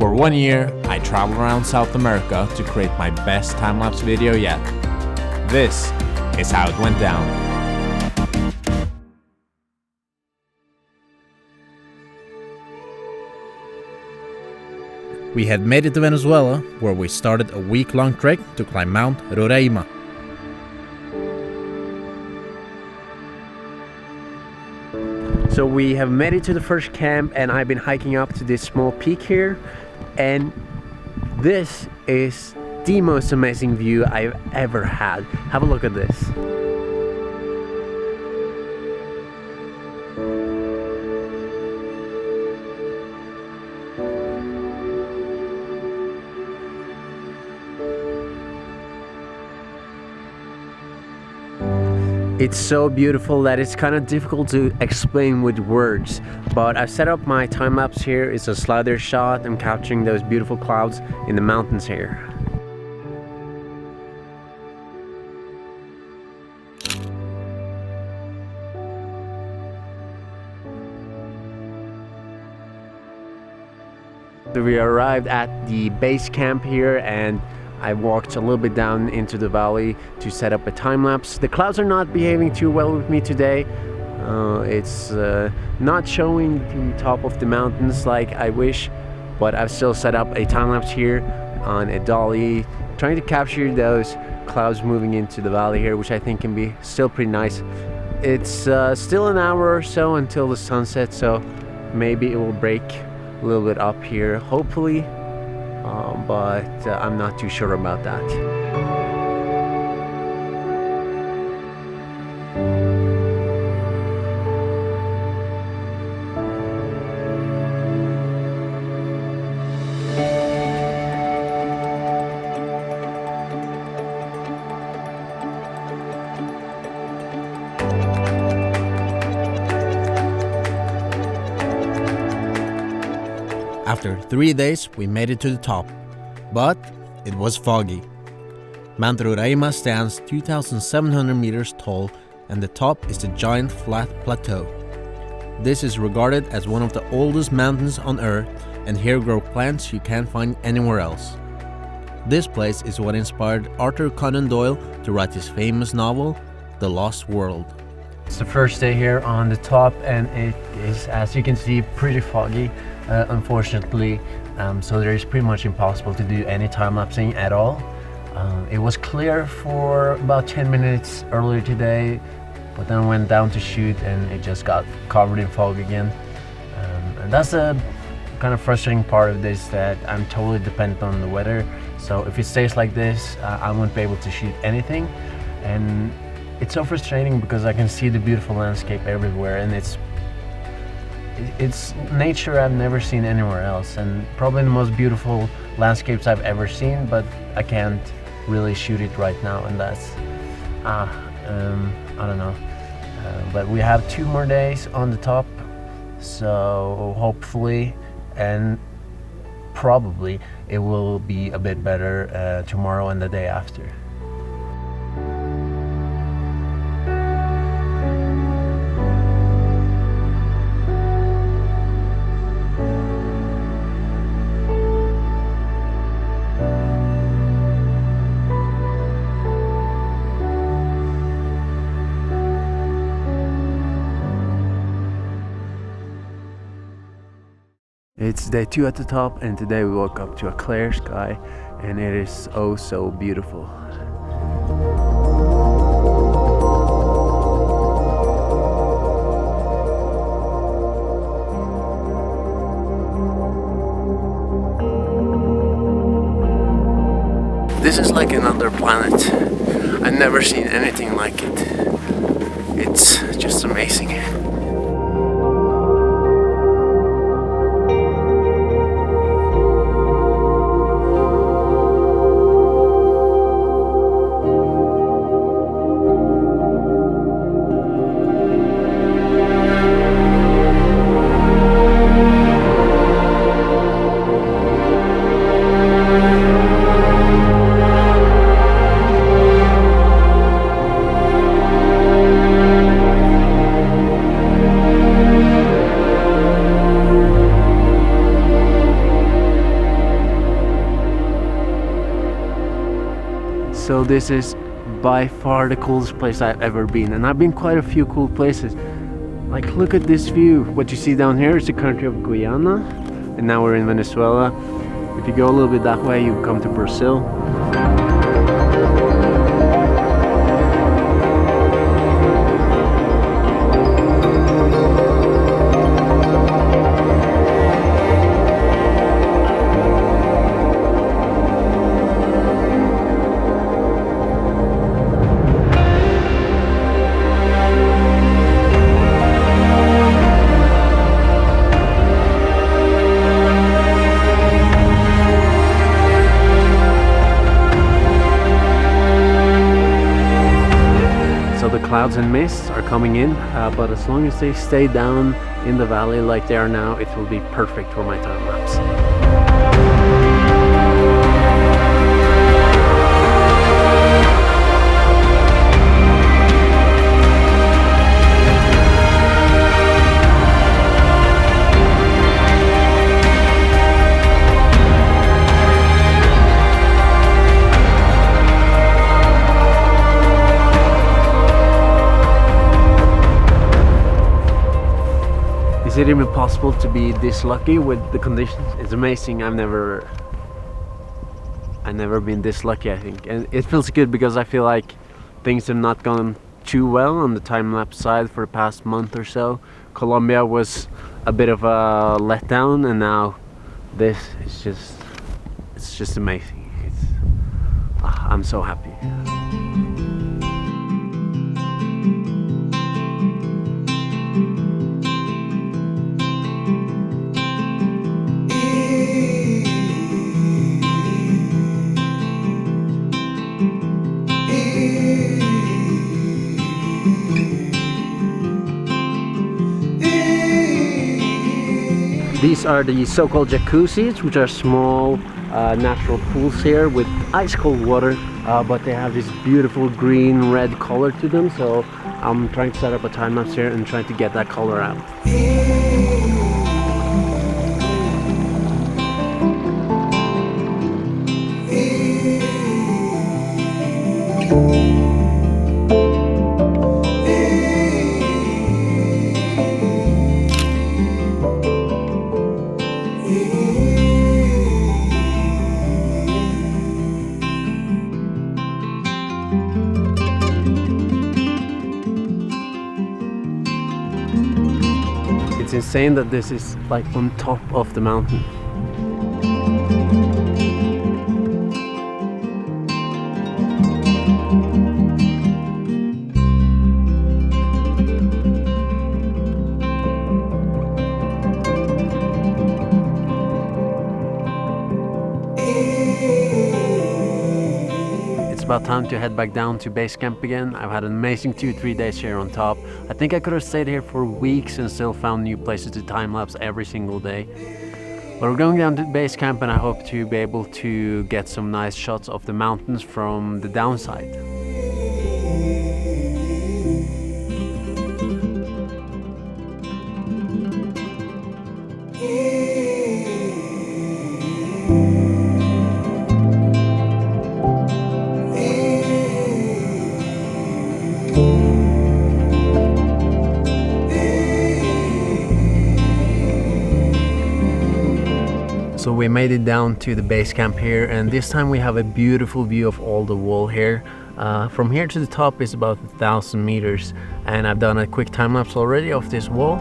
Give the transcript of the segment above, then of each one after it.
For 1 year, I traveled around South America to create my best time-lapse video yet. This is how it went down. We had made it to Venezuela, where we started a week-long trek to climb Mount Roraima. So we have made it to the first camp, and I've been hiking up to this small peak here, and this is the most amazing view I've ever had. Have a look at this. It's so beautiful that it's kind of difficult to explain with words, but I've set up my time-lapse here. It's a slider shot. I'm capturing those beautiful clouds in the mountains here. So we arrived at the base camp here, and I walked a little bit down into the valley to set up a time-lapse. The clouds are not behaving too well with me today. It's not showing the top of the mountains like I wish, but I've still set up a time-lapse here on a dolly, trying to capture those clouds moving into the valley here, which I think can be still pretty nice. It's still an hour or so until the sunset, so maybe it will break a little bit up here, hopefully. But I'm not too sure about that. After 3 days, we made it to the top, but it was foggy. Mount Roraima stands 2,700 meters tall, and the top is a giant flat plateau. This is regarded as one of the oldest mountains on Earth, and here grow plants you can't find anywhere else. This place is what inspired Arthur Conan Doyle to write his famous novel, The Lost World. It's the first day here on the top, and it is, as you can see, pretty foggy, unfortunately. So there is pretty much impossible to do any time-lapsing at all. It was clear for about 10 minutes earlier today, but then went down to shoot and it just got covered in fog again. And that's the kind of frustrating part of this, that I'm totally dependent on the weather. So if it stays like this, I won't be able to shoot anything. And it's so frustrating because I can see the beautiful landscape everywhere, and it's nature I've never seen anywhere else, and probably the most beautiful landscapes I've ever seen, but I can't really shoot it right now, and that's I don't know. But we have 2 more days on the top, so hopefully and probably it will be a bit better tomorrow and the day after. It's day 2 at the top, and today we woke up to a clear sky, and it is oh so beautiful. This is like another planet. I've never seen anything like it. It's just amazing. So this is by far the coolest place I've ever been, and I've been quite a few cool places. Like, look at this view. What you see down here is the country of Guyana, and now we're in Venezuela. If you go a little bit that way, you come to Brazil. Clouds and mists are coming in, but as long as they stay down in the valley like they are now, it will be perfect for my time lapse. Is it even possible to be this lucky with the conditions? It's amazing. I've never been this lucky, I think, and it feels good because I feel like things have not gone too well on the time-lapse side for the past month or so. Colombia was a bit of a letdown, and now this is just amazing. I'm so happy. These are the so-called jacuzzis, which are small natural pools here with ice cold water, but they have this beautiful green red color to them, so I'm trying to set up a time lapse here and trying to get that color out. It's insane that this is like on top of the mountain. About time to head back down to base camp again. I've had an amazing 2-3 days here on top. I think I could have stayed here for weeks and still found new places to time lapse every single day. But we're going down to base camp, and I hope to be able to get some nice shots of the mountains from the downside. So we made it down to the base camp here, and this time we have a beautiful view of all the wall here. From here to the top is about 1,000 meters, and I've done a quick time lapse already of this wall.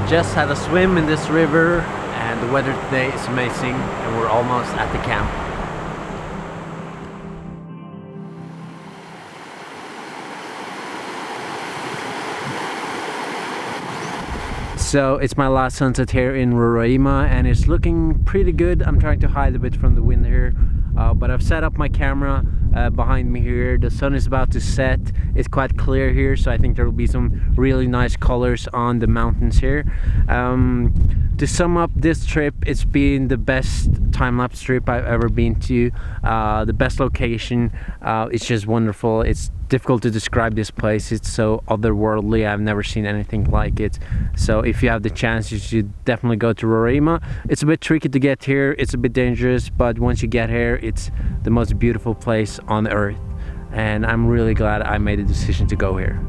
Just had a swim in this river, and the weather today is amazing, and we're almost at the camp. So it's my last sunset here in Roraima, and it's looking pretty good. I'm trying to hide a bit from the wind here. But I've set up my camera behind me here. The sun is about to set. It's quite clear here, so I think there will be some really nice colors on the mountains here. To sum up this trip, it's been the best time-lapse trip I've ever been to. The best location. It's just wonderful. It's difficult to describe this place. It's so otherworldly. I've never seen anything like it. So if you have the chance, you should definitely go to Roraima. It's a bit tricky to get here. It's a bit dangerous, but once you get here, it's the most beautiful place on earth. And I'm really glad I made the decision to go here.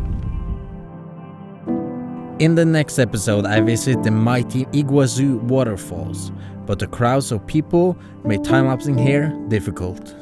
In the next episode, I visit the mighty Iguazu waterfalls, but the crowds of people made time-lapsing here difficult.